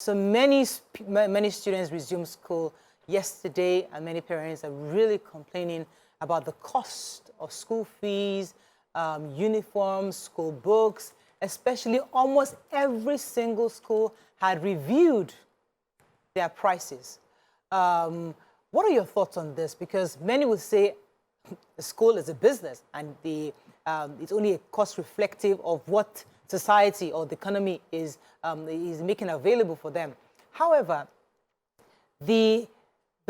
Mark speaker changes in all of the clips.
Speaker 1: So many students resumed school yesterday, and many parents are really complaining about the cost of school fees, uniforms, school books, especially almost every single school had reviewed their prices. What are your thoughts on this? Because many would say the school is a business and it's only a cost reflective of what society or the economy is making available for them. However, the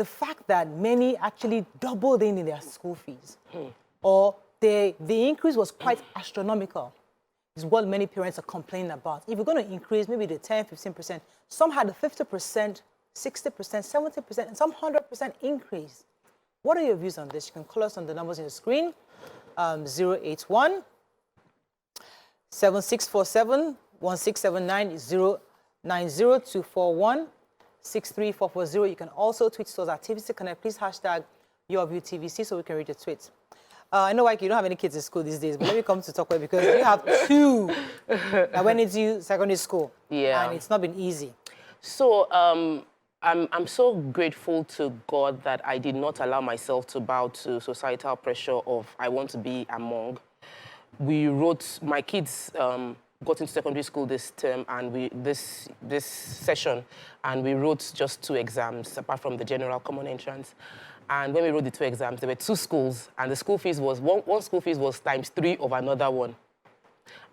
Speaker 1: fact that many actually doubled in their school fees, or the increase was quite astronomical, is what many parents are complaining about. If you're going to increase maybe the 10, 15%, some had a 50%, 60%, 70%, and some 100% increase. What are your views on this? You can call us on the numbers on the screen, 081 7647 1679 090 63440. You can also tweet to us at TVC Connect. Please hashtag YourViewTVC so we can read your tweets. I know, like, you don't have any kids in school these days, but let me come to talk about it because you have two that went into secondary school.
Speaker 2: Yeah.
Speaker 1: And it's not been easy.
Speaker 2: So I'm so grateful to God that I did not allow myself to bow to societal pressure of I want to be among. We wrote, my kids got into secondary school this term and this session, and we wrote just 2 exams apart from the general common entrance. And when we wrote the 2 exams, there were 2 schools, and the school fees was, one school fees was ×3 of another one.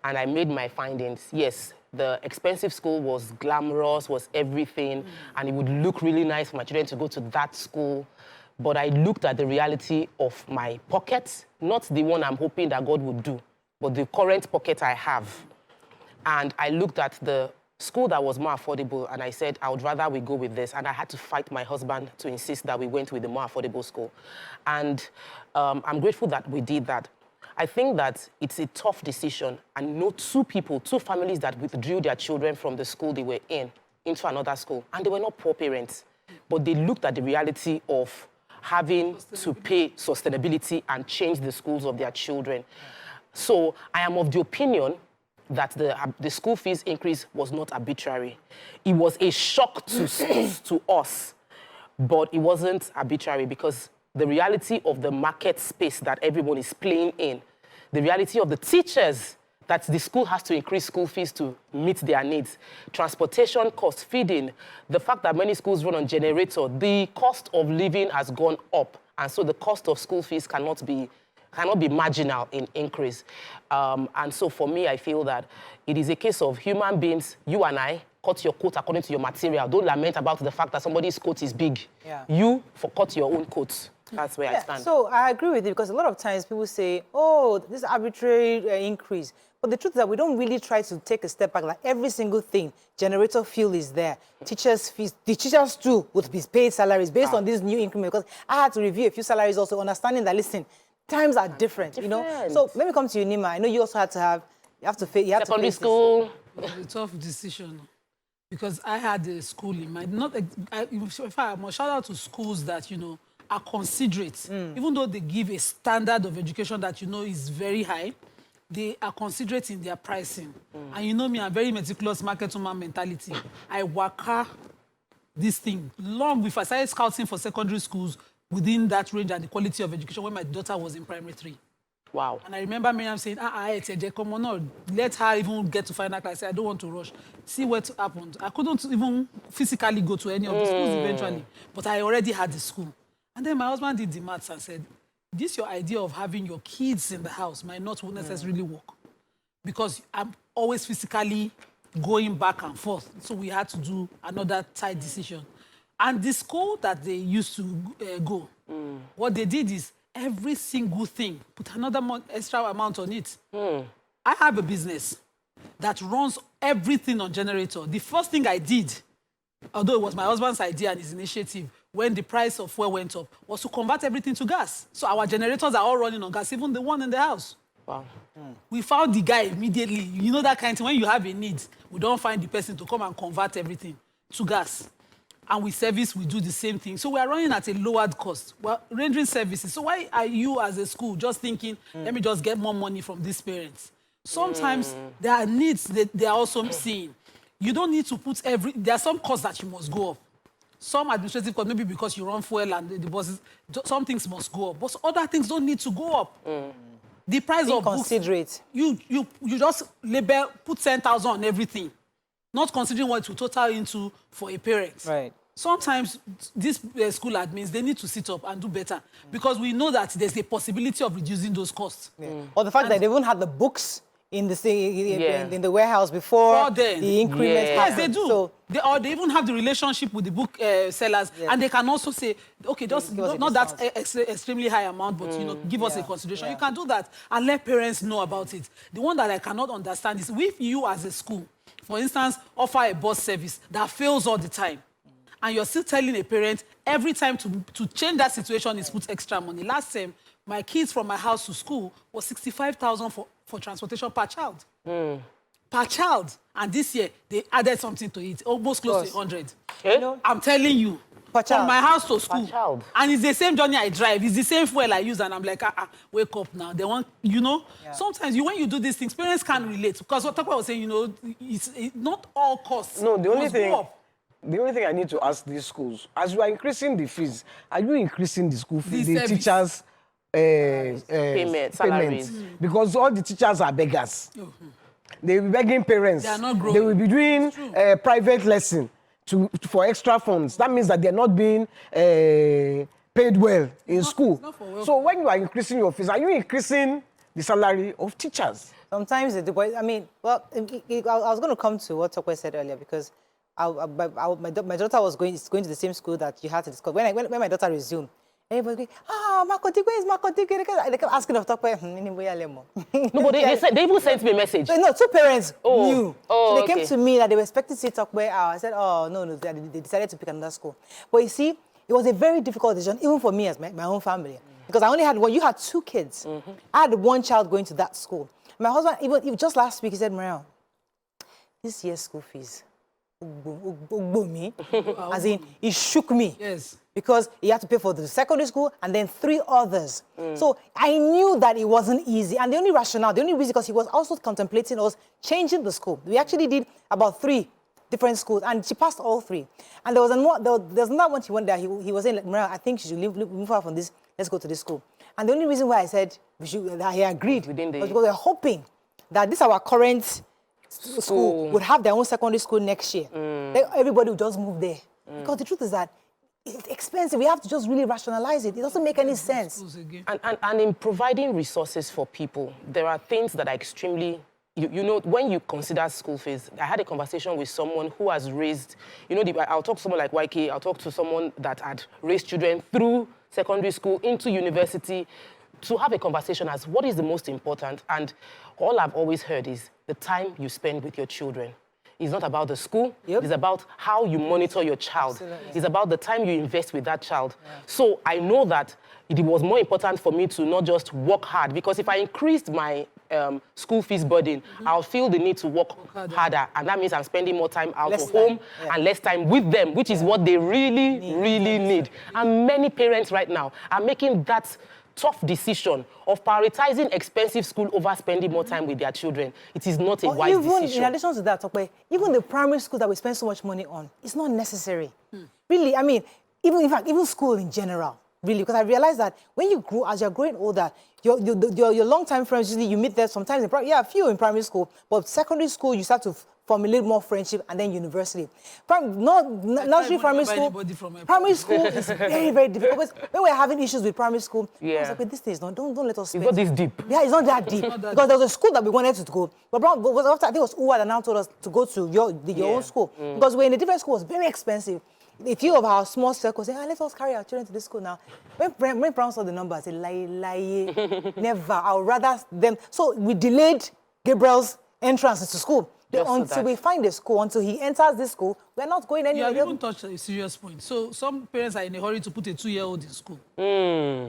Speaker 2: And I made my findings. Yes, the expensive school was glamorous, was everything, and it would look really nice for my children to go to that school. But I looked at the reality of my pocket, not the one I'm hoping that God would do, but the current pocket I have. And I looked at the school that was more affordable, and I said, I would rather we go with this. And I had to fight my husband to insist that we went with the more affordable school. And I'm grateful that we did that. I think that it's a tough decision. And no 2 families that withdrew their children from the school they were in into another school. And they were not poor parents, but they looked at the reality of having to pay sustainability and change the schools of their children. So I am of the opinion that the school fees increase was not arbitrary. It was a shock to us, but it wasn't arbitrary because the reality of the market space that everyone is playing in, the reality of the teachers that the school has to increase school fees to meet their needs, transportation costs, feeding, the fact that many schools run on generator, the cost of living has gone up, and so the cost of school fees cannot be marginal in increase. And so for me, I feel that it is a case of human beings, you and I, cut your coat according to your material. Don't lament about the fact that somebody's coat is big.
Speaker 1: Yeah.
Speaker 2: You cut your own coat. That's where I stand.
Speaker 1: So I agree with you because a lot of times people say, oh, this arbitrary increase. But the truth is that we don't really try to take a step back. Like every single thing, generator fuel is there. Teachers' fees, the teachers too would be paid salaries based on this new increment. Because I had to review a few salaries also, understanding that, listen, times are different, you know. So let me come to you, Nima. I know you also had to have, you have to face
Speaker 2: secondary school.
Speaker 3: It was a tough decision because I had a school in mind. If I must shout out to schools that, you know, are considerate. Even though they give a standard of education that, you know, is very high, they are considerate in their pricing. And you know me, I'm very meticulous market woman mentality. I work this thing long before I started scouting for secondary schools within that range and the quality of education when my daughter was in primary 3.
Speaker 2: Wow.
Speaker 3: And I remember Miriam saying, come on, no, let her even get to final class. I said, I don't want to rush. See what happened. I couldn't even physically go to any of the schools eventually, but I already had the school. And then my husband did the maths and said, this your idea of having your kids in the house might not necessarily work because I'm always physically going back and forth. So we had to do another tight decision. And the school that they used to go, what they did is every single thing, put another extra amount on it. I have a business that runs everything on generator. The first thing I did, although it was my husband's idea and his initiative, when the price of fuel went up, was to convert everything to gas. So our generators are all running on gas, even the one in the house.
Speaker 2: Wow.
Speaker 3: We found the guy immediately. You know that kind of thing, when you have a need, we don't find the person to come and convert everything to gas. And with service, we do the same thing. So we are running at a lowered cost. We're rendering services. So why are you as a school just thinking, let me just get more money from these parents? Sometimes there are needs that they are also seeing. you don't need to put there are some costs that you must go up. Some administrative costs, maybe because you run fuel and the buses, some things must go up, but other things don't need to go up. The price of books, you just label, put 10,000 on everything, not considering what it will total into for a parent.
Speaker 1: Right.
Speaker 3: Sometimes these school admins, they need to sit up and do better because we know that there's a possibility of reducing those costs.
Speaker 1: Or the fact that they won't have the books in the warehouse before the increment
Speaker 3: Yes, they do. So, they even have the relationship with the book sellers, and they can also say, okay, just not that extremely high amount, but give us a consideration. You can do that and let parents know about it. The one that I cannot understand is if you as a school, for instance, offer a bus service that fails all the time, and you're still telling a parent every time to change that situation is put extra money. Last time, my kids from my house to school was 65,000 for transportation per child. Per child. And this year, they added something to it, almost close to 100. I'm telling you, from my house to school. Per child. And it's the same journey I drive. It's the same fuel I use. And I'm like, wake up now. They want, sometimes when you do these things, parents can't relate. Because what Tokwa was saying, it's not all costs.
Speaker 4: No, the only thing I need to ask these schools, as you are increasing the fees, are you increasing the school fees, the teachers'
Speaker 2: salaries?
Speaker 4: Because all the teachers are beggars. They will be begging parents.
Speaker 3: They are not growing.
Speaker 4: They will be doing private lesson for extra funds. That means that they are not being paid well in school. So when you are increasing your fees, are you increasing the salary of teachers?
Speaker 1: Sometimes, I was going to come to what Tokwe said earlier because my daughter was going to the same school that you had to discuss. When my daughter resumed, everybody going, Makotikwe is Makotikwe. They kept asking of Tokwe,
Speaker 2: No, but they even sent me a message.
Speaker 1: No, two parents knew.
Speaker 2: So
Speaker 1: they came to me that they were expecting to see Tokwe. I said, no, they decided to pick another school. But you see, it was a very difficult decision, even for me as my own family. Because I only had one, you had two kids. I had one child going to that school. My husband, even just last week, he said, Morayo, this year's school fees, as in, it shook me.
Speaker 3: Yes.
Speaker 1: Because he had to pay for the secondary school and then 3 others. So I knew that it wasn't easy. And the only rationale, the only reason, because he was also contemplating us changing the school. We actually did about 3 different schools, and she passed all 3. And there was another one she went there. He was saying, like, I think she should move out from this. Let's go to this school. And the only reason why I said that he agreed was because we were hoping that this our current school would have their own secondary school next year. Everybody would just move there. Because the truth is that it's expensive. We have to just really rationalize it. It doesn't make any sense.
Speaker 2: And in providing resources for people, there are things that are extremely... when you consider school fees, I had a conversation with someone who has raised... I'll talk to someone like YK, I'll talk to someone that had raised children through secondary school into university to have a conversation as what is the most important. And all I've always heard is the time you spend with your children. It's not about the school. It's about how you monitor your child. Absolutely. It's about the time you invest with that child. So I know that it was more important for me to not just work hard, because if I increased my school fees burden, I'll feel the need to work harder. And that means I'm spending more time out of home and less time with them, which is what they really need. And many parents right now are making that tough decision of prioritizing expensive school over spending more time with their children. It is not a wise decision.
Speaker 1: In addition to that, even the primary school that we spend so much money on, it's not necessary. Really, I mean, even school in general, really, because I realized that when you grow, as you're growing older, your long-time friends, usually you meet there sometimes, a few in primary school, but secondary school, you start to formulate more friendship, and then university. Nursery, primary school is very, very difficult. Because when we're having issues with primary school, I was like, but this thing is not, don't let us spend.
Speaker 2: It's not this deep.
Speaker 1: Yeah, it's not that deep. Because there was a school that we wanted to go, but after, I think it was Uwa that now told us to go to your own school. Because we're in a different school, it was very expensive. A few of our small circles say, let us carry our children to this school now. When Brown saw the number, I said, lie, never. I would rather them. So we delayed Gabriel's entrance into school. Until we find a school, until he enters this school, we're not going anywhere.
Speaker 3: You have even touched a serious point. So some parents are in a hurry to put a 2-year-old in school.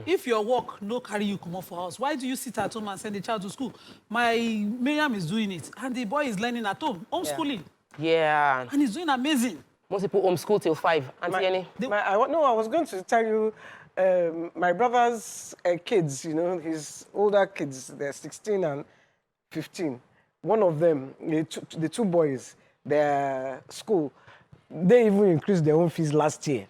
Speaker 3: If your work no carry you come off for house, why do you sit at home and send the child to school? My Miriam is doing it, and the boy is learning at home, homeschooling.
Speaker 2: Yeah.
Speaker 3: And he's doing amazing.
Speaker 2: Most people homeschool till 5. Auntie Annie?
Speaker 4: I was going to tell you, my brother's kids, his older kids, they're 16 and 15. One of them, the 2 boys, their school, they even increased their own fees last year.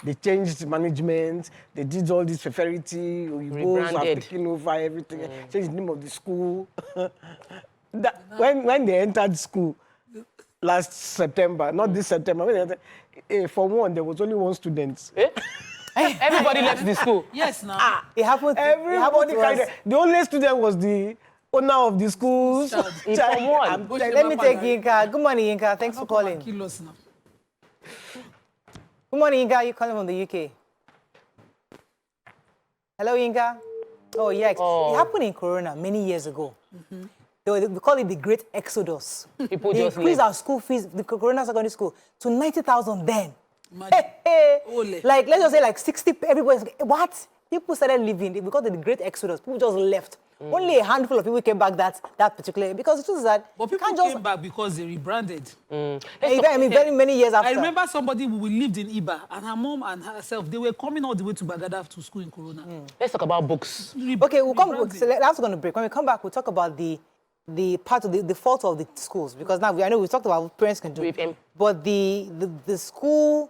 Speaker 4: They changed management. They did all this fertility. Oyibos have
Speaker 2: Rebranded.
Speaker 4: taken over everything. Changed the name of the school. When they entered school last September, not this September, when they entered, for one, there was only one student.
Speaker 2: Everybody left the school.
Speaker 3: Yes, now.
Speaker 1: It happened.
Speaker 4: Everybody kind of. The only student was the owner of the schools.
Speaker 2: From one.
Speaker 1: Let me take Yinka. Good morning, Yinka. Thanks for calling.
Speaker 3: Kilos now.
Speaker 1: Good morning, Yinka. You calling from the UK? Hello, Yinka. Oh, yes. It happened in Corona many years ago. They call it the Great Exodus.
Speaker 2: People
Speaker 1: They
Speaker 2: just
Speaker 1: increased
Speaker 2: left.
Speaker 1: our school fees, the Corona Secondary School, to 90,000 then.
Speaker 3: Imagine. Ole.
Speaker 1: Like, let's just say like 60, everybody's, what? People started leaving because of the Great Exodus. People just left. Only a handful of people came back that particular year, because it was that
Speaker 3: But
Speaker 1: you
Speaker 3: people
Speaker 1: can't just,
Speaker 3: came back because they rebranded.
Speaker 1: I mean, very many years after.
Speaker 3: I remember somebody who lived in Iba, and her mom and herself, they were coming all the way to Bagada to school in Corona.
Speaker 2: Let's talk about books.
Speaker 1: Okay, we'll come.
Speaker 3: Rebranding.
Speaker 1: So let's go on a break. When we come back, we'll talk about the part of the fault of the schools, because now I know we talked about what parents can do, but the school,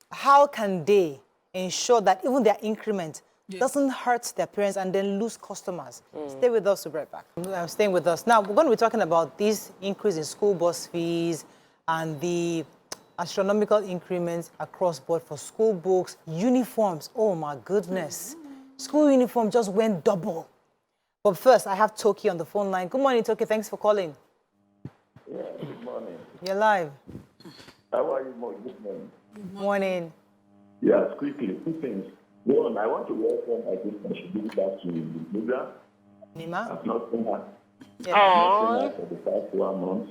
Speaker 1: how can they ensure that even their increment doesn't hurt their parents and then lose customers? Stay with us. We'll be right back. I'm staying with us now. We're going to be talking about this increase in school bus fees and the astronomical increments across board for school books, uniforms. Oh my goodness, school uniform just went double. But first, I have Toki on the phone line. Good morning, Toki. Thanks for calling.
Speaker 5: Yeah, good morning.
Speaker 1: You're live.
Speaker 5: How are you? Good morning.
Speaker 1: Morning.
Speaker 5: Yes, quickly, two things. One, I want to welcome, I think I should give it back to Nida.
Speaker 1: Nima?
Speaker 5: I've not seen her.
Speaker 1: Yeah.
Speaker 5: I've not seen her for the past 1 month.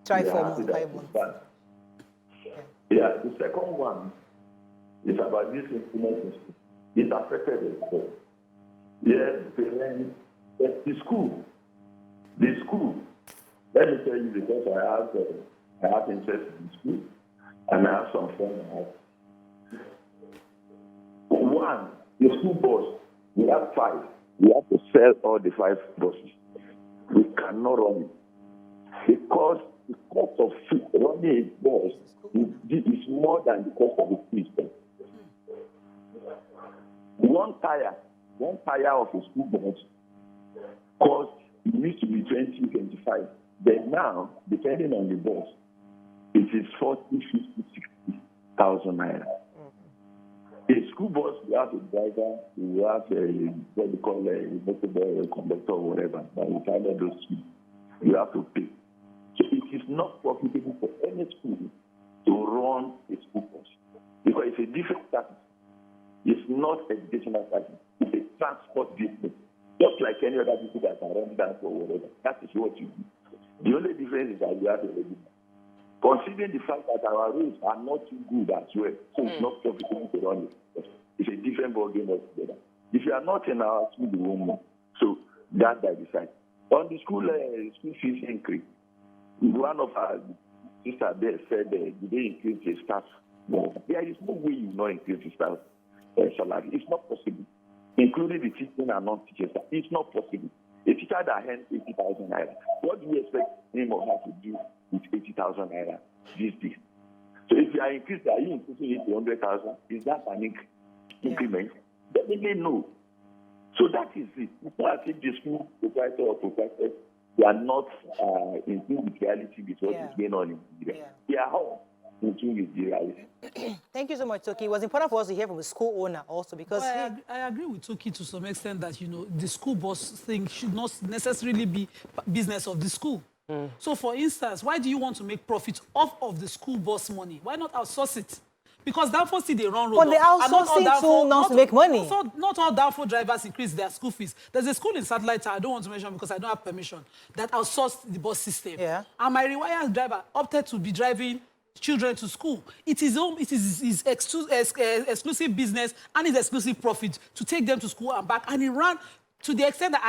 Speaker 1: Try
Speaker 5: We are
Speaker 1: 4
Speaker 5: happy
Speaker 1: months,
Speaker 5: that
Speaker 1: 5
Speaker 5: she's
Speaker 1: months.
Speaker 5: back. Yeah, the second one is about this instrument. It affected the school. Yes, parents, the school. Let me tell you, because I have interest in school, and I have some friends. One, the school bus, we have 5. We have to sell all the 5 buses. We cannot run it. Because the cost of running a bus is more than the cost of the system. One tire of a school bus cost, it used to be 20, 25. But now, depending on the bus, it is 40, 50, 60,000 naira. A school bus, you have a driver, you have what we call a motorbike, conductor, or whatever. But without those two, you have to pay. So it is not profitable for any school to run a school bus, because it's a different status. It's not educational status. It's a transport business. Just like any other people that are running that or whatever. That is what you do. The only difference is that you have a regular. Considering the fact that our roads are not too good as well, so it's not profitable to run it. It's a different ballgame altogether. If you are not in our school, you won't know. So that's by the side. On the school fees increase, one of our sisters there said, did they increase the staff? No, there is no way you not increase the staff salary. It's not possible, including the teaching and non-teaching staff. It's not possible. A teacher that earns 80,000 naira, what do you expect him or her to do with 80,000 naira these days? So if you are increasing, are you increasing it to 100,000? Is that an increment? Definitely no. So that is it. People are saying the school proprietor or proprietor, they are not in tune with reality with what is going on in Nigeria. They are all in tune with the reality.
Speaker 1: Thank you so much, Toki. It was important for us to hear from a school owner also, because
Speaker 3: I agree with Toki to some extent that, the school bus thing should not necessarily be business of the school. So, for instance, why do you want to make profit off of the school bus money? Why not outsource it? Because Danfo see they run road.
Speaker 1: But the outsourcing tool now to make money.
Speaker 3: Not all Danfo drivers increase their school fees. There's a school in Satellite Town, I don't want to mention because I don't have permission, that outsourced the bus system.
Speaker 1: Yeah.
Speaker 3: And my rewire driver opted to be driving children to school. It is his exclusive business and his exclusive profit to take them to school and back. And he ran To the extent that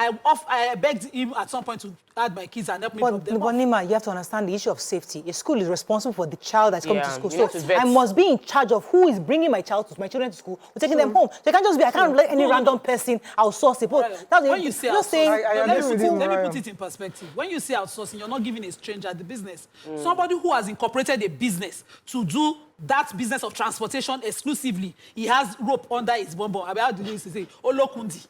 Speaker 3: I begged him at some point to add my kids and help me drop them
Speaker 1: But
Speaker 3: off.
Speaker 1: Nima, you have to understand the issue of safety. A school is responsible for the child that's coming to school.
Speaker 2: you need to
Speaker 1: So
Speaker 2: vet.
Speaker 1: I must be in charge of who is bringing my children to school, or taking them home. So I can't just be, I can't let any random person outsource it.
Speaker 3: Right.
Speaker 1: That's
Speaker 3: When you say
Speaker 1: just
Speaker 3: outsourcing,
Speaker 1: saying,
Speaker 4: I
Speaker 3: let
Speaker 4: agree
Speaker 3: me
Speaker 4: with you,
Speaker 3: put
Speaker 4: Morayo.
Speaker 3: it in perspective. When you say outsourcing, you're not giving a stranger the business. Somebody who has incorporated a business to do that business of transportation exclusively, he has rope under his bum. I mean, how do you say, Olokundi?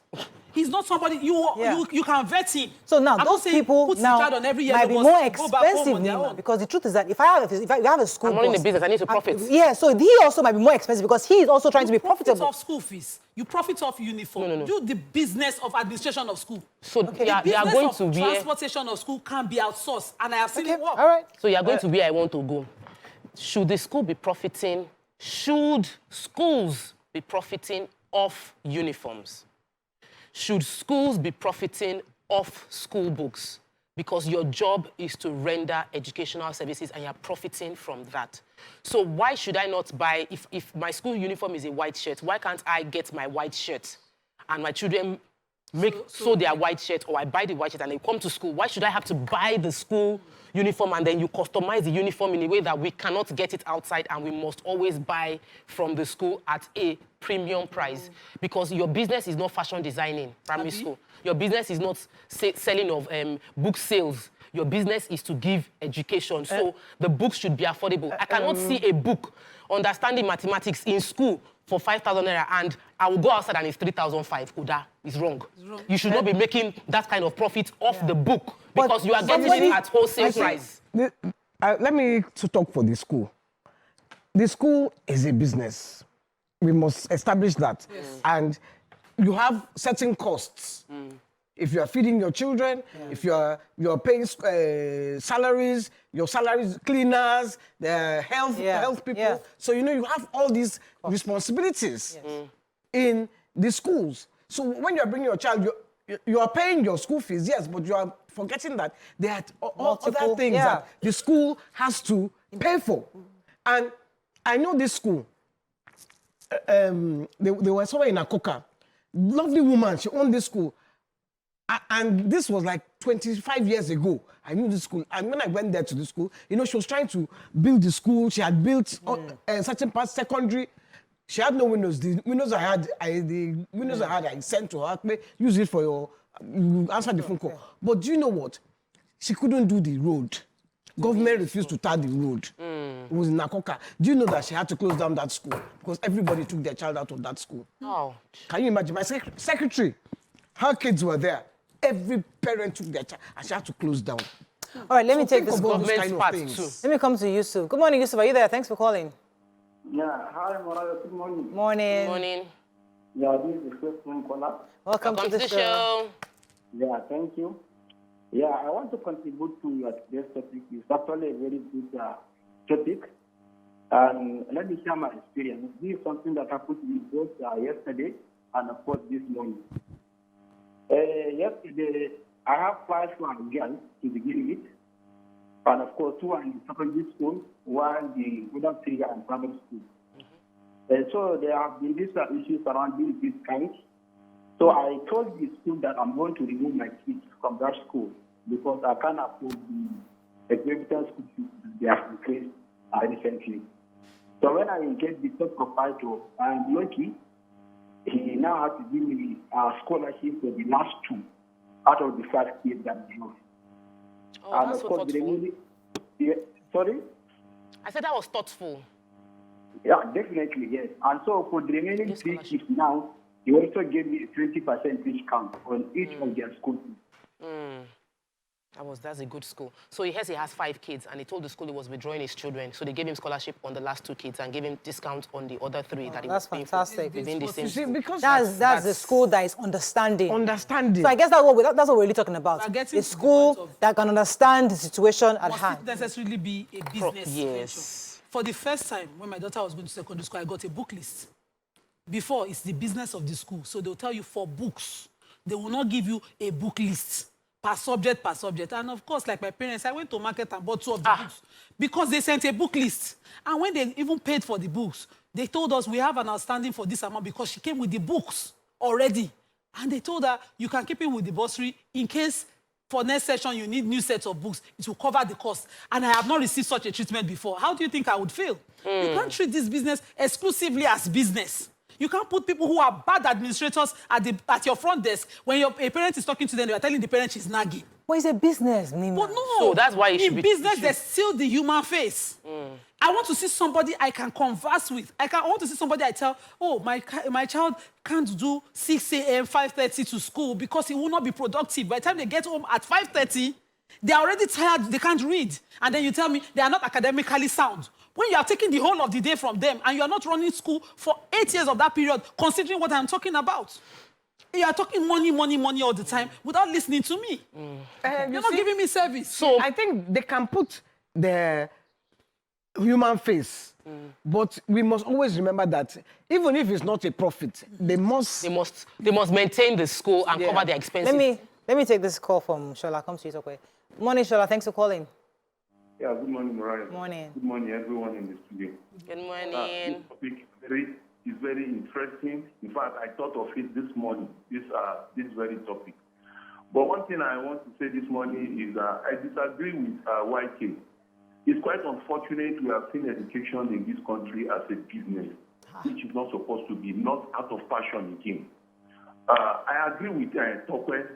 Speaker 3: He's not somebody, you can vet him.
Speaker 1: So now,
Speaker 3: I'm
Speaker 1: those
Speaker 3: not saying
Speaker 1: people
Speaker 3: put the
Speaker 1: now
Speaker 3: child on every
Speaker 1: might be
Speaker 3: yellow
Speaker 1: more
Speaker 3: bus, go back home
Speaker 1: expensive,
Speaker 3: on their
Speaker 1: Nima,
Speaker 3: own.
Speaker 1: because the truth is that if you have a school
Speaker 2: I'm not in
Speaker 1: bus,
Speaker 2: the business, I need to profit.
Speaker 1: Yeah, so he also might be more expensive because he is also trying to be
Speaker 3: Profit
Speaker 1: profitable.
Speaker 3: off school fees. You profit off uniform.
Speaker 2: No.
Speaker 3: Do the business of administration of school.
Speaker 2: So
Speaker 3: The
Speaker 2: they are
Speaker 3: business
Speaker 2: going
Speaker 3: of
Speaker 2: to where,
Speaker 3: transportation of school can be outsourced, and I have seen
Speaker 1: Okay,
Speaker 3: it work.
Speaker 1: all right.
Speaker 2: so you are going to where I want to go. Should the school be profiting? Should schools be profiting off uniforms? Should schools be profiting off school books? Because your job is to render educational services and you're profiting from that. So why should I not buy, if my school uniform is a white shirt, why can't I get my white shirt and my children sew their white shirt, or I buy the white shirt and they come to school? Why should I have to buy the school uniform and then you customize the uniform in a way that we cannot get it outside and we must always buy from the school at a premium price? Because your business is not fashion designing, primary school. Your business is not selling of book sales. Your business is to give education. So the books should be affordable. I cannot see a book understanding mathematics in school for 5,000 naira and I will go outside and it's 3,500. Kuda is wrong. You should not be making that kind of profit off the book because you are getting it at wholesale price.
Speaker 4: Let me to talk for the school. The school is a business. We must establish that. Yes. And you have certain costs. If you are feeding your children, if you are paying salaries, your salaries, cleaners, the health people.
Speaker 1: Yeah.
Speaker 4: So you have all these responsibilities in the schools. So when you are bringing your child, you are paying your school fees, yes, but you are forgetting that there are all other things that the school has to pay for. And I know this school. They were somewhere in Akoka. Lovely woman, she owned this school. And this was like 25 years ago. I knew this school. And when I went there to the school, she was trying to build the school. She had built certain parts, secondary. She had no windows. The windows I sent to her. Use it for you answer the phone call. But do you know what? She couldn't do the road. Government refused to tar the road. It was in Nakoka. Do you know that she had to close down that school because everybody took their child out of that school?
Speaker 2: Oh.
Speaker 4: Can you imagine? My secretary, her kids were there. Every parent took their child and she had to close down.
Speaker 1: All right, let me take this call.
Speaker 2: Government part too.
Speaker 1: Let me come to Yusuf. Good morning, Yusuf. Are you there? Thanks for calling.
Speaker 6: Yeah, hi, Morayo. Good morning.
Speaker 1: Morning.
Speaker 2: Morning.
Speaker 6: Yeah, this is the first one caller.
Speaker 1: Welcome to the show.
Speaker 6: Yeah, thank you. Yeah, I want to contribute to your today's topic. It's actually a very good topic. And let me share my experience. This is something that happened to me both yesterday and, of course, this morning. Yesterday, I have 5 girls to begin with. And, of course, 2 are in secondary school, while the other 3 are in primary school. So there have been these issues around this kind. So I told the school that I'm going to remove my kids from that school because I can't afford the exorbitant school fees they have increased recently. So when I get the top proprietor, I'm lucky. He now has to give me a scholarship for the last 2 out of the 5 kids that we have.
Speaker 2: Oh,
Speaker 6: And
Speaker 2: that's
Speaker 6: of
Speaker 2: so
Speaker 6: course,
Speaker 2: thoughtful.
Speaker 6: sorry?
Speaker 2: I said that was thoughtful.
Speaker 6: Yeah, definitely, yes. And so for the remaining 3 kids now, he also gave me a 20% discount on each of their school fees.
Speaker 2: That's a good school. So he has 5 kids and he told the school he was withdrawing his children. So they gave him scholarship on the last 2 kids and gave him discount on the other 3 that he was paying
Speaker 1: fantastic.
Speaker 2: for within the same school.
Speaker 4: Because
Speaker 1: That's the school that is understanding.
Speaker 4: understanding.
Speaker 1: So I guess that's what we're really talking about.
Speaker 3: We're getting
Speaker 1: A
Speaker 3: to the
Speaker 1: school
Speaker 3: point of-
Speaker 1: that can understand the situation at
Speaker 3: Must
Speaker 1: hand.
Speaker 3: it necessarily be a business
Speaker 2: Yes.
Speaker 3: venture? For the first time, when my daughter was going to secondary school, I got a book list. Before, it's the business of the school. So they'll tell you for books. They will not give you a book list per subject. And of course, like my parents, I went to market and bought 2 of the books because they sent a book list. And when they even paid for the books, they told us we have an outstanding for this amount because she came with the books already. And they told her, you can keep it with the bursary in case for next session you need new sets of books. It will cover the cost. And I have not received such a treatment before. How do you think I would feel? You can't treat this business exclusively as business. You can't put people who are bad administrators at your front desk. When a parent is talking to them, you are telling the parent she's nagging.
Speaker 1: Well, it's a business, Nima.
Speaker 3: But no.
Speaker 2: So that's why it should
Speaker 3: in
Speaker 2: be...
Speaker 3: business, there's still the human face. I want to see somebody I can converse with. I want to see somebody I tell, oh, my child can't do 6 a.m., 5:30 to school because he will not be productive. By the time they get home at 5:30, they are already tired, they can't read. And then you tell me they are not academically sound. When you are taking the whole of the day from them and you are not running school for 8 years of that period, considering what I'm talking about. You are talking money, money, money all the time without listening to me. You're not giving me service.
Speaker 4: So I think they can put the human face, but we must always remember that even if it's not a profit, they must
Speaker 2: maintain the school and cover their expenses.
Speaker 1: Let me take this call from Shola. Come to you, okay. Morning, Shola. Thanks for calling.
Speaker 7: Yeah, good morning, Morayo.
Speaker 1: Morning.
Speaker 7: Good morning, everyone in the studio.
Speaker 2: Good morning.
Speaker 7: This topic is very interesting. In fact, I thought of it this morning, this very topic. But one thing I want to say this morning is I disagree with YK. It's quite unfortunate we have seen education in this country as a business, which is not supposed to be, not out of passion again. I agree with Tokwe.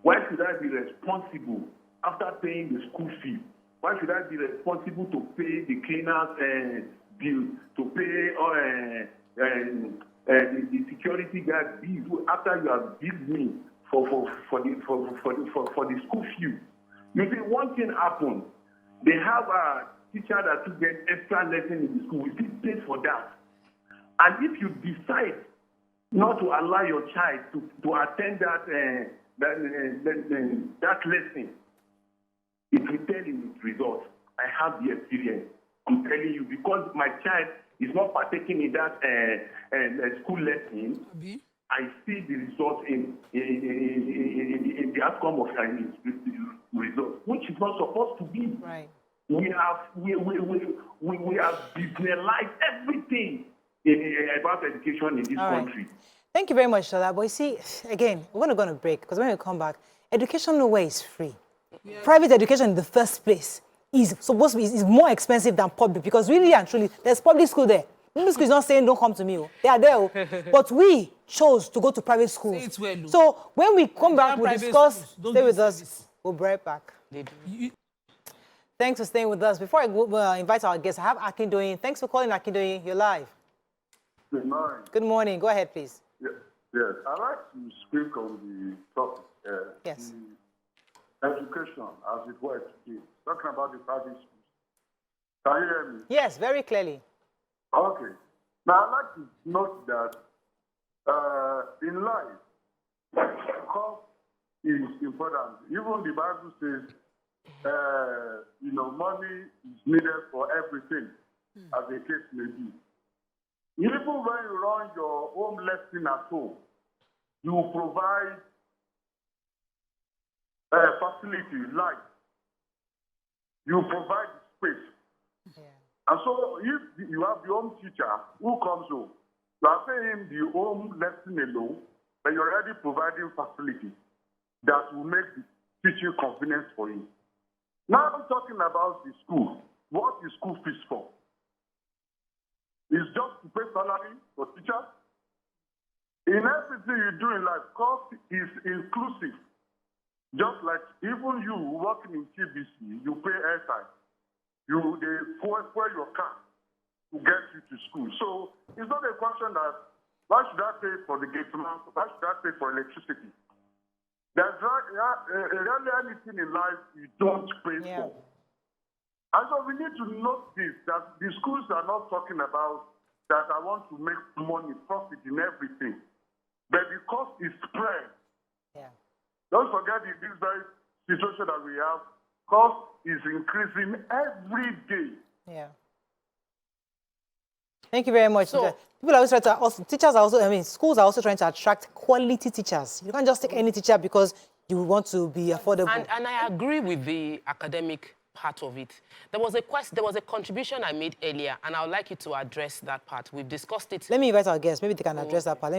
Speaker 7: Why should I be responsible after paying the school fee? Why should I be responsible to pay the cleaners' bill, to pay the security guard bill after you have billed me for the school fee? You see, one thing happened. They have a teacher that to get extra lesson in the school. We still pay for that. And if you decide not to allow your child to attend that lesson, it will tell in its results. I have the experience. I'm telling you, because my child is not partaking in that school lesson, I see the result in the outcome of his results, which is not supposed to be.
Speaker 1: Right.
Speaker 7: We have businessized everything about education in this country.
Speaker 1: Right. Thank you very much, Shola. But you see, again, we're going to go on a break because when we come back, education nowhere is free. Yeah. Private education in the first place is supposed to be is more expensive than public because really and truly, there's public school there. Public school is not saying don't come to me. They are there. But we chose to go to private schools. Well, so when we come back, we'll discuss. Stay with us. We'll be right back. Thanks for staying with us. Before I invite our guests, I have Akindoyin. Thanks for calling, Akindoyin. You're live.
Speaker 8: Good morning.
Speaker 1: Good morning. Go ahead, please.
Speaker 8: Yes. I'd like to speak on the topic.
Speaker 1: Yes.
Speaker 8: The education, as it were today. Talking about the private schools. Can you hear me?
Speaker 1: Yes, very clearly.
Speaker 8: Okay. Now, I'd like to note that in life, cost is important. Even the Bible says, money is needed for everything, as the case may be. Even when you run your home lesson at home, you provide facility, light. You provide space. Yeah. And so if you have the home teacher who comes home, you are paying the home lesson alone, but you're already providing facility that will make the teaching convenient for you. Now I'm talking about the school. What is school fees for? It's just to pay salary for teachers. In everything you do in life, cost is inclusive. Just like even you working in TBC, you pay airtime. They fuel your car to get you to school. So it's not a question that why should I pay for the gate man? Why should I pay for electricity? There's really anything in life you don't pay for. And so we need to note this, that the schools are not talking about that I want to make money, profit in everything. But the cost is spread. Yeah. Don't forget in this very situation that we have, cost is increasing every day.
Speaker 1: Yeah. Thank you very much. So, people are always trying to, teachers are also, schools are also trying to attract quality teachers. You can't just take any teacher because you want to be affordable.
Speaker 2: And I agree with the academic part of it. There was a contribution I made earlier, and I would like you to address that part. We've discussed it.
Speaker 1: Let me invite our guests. Maybe they can address that part.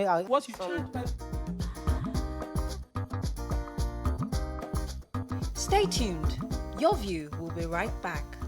Speaker 9: Stay tuned. Your View will be right back.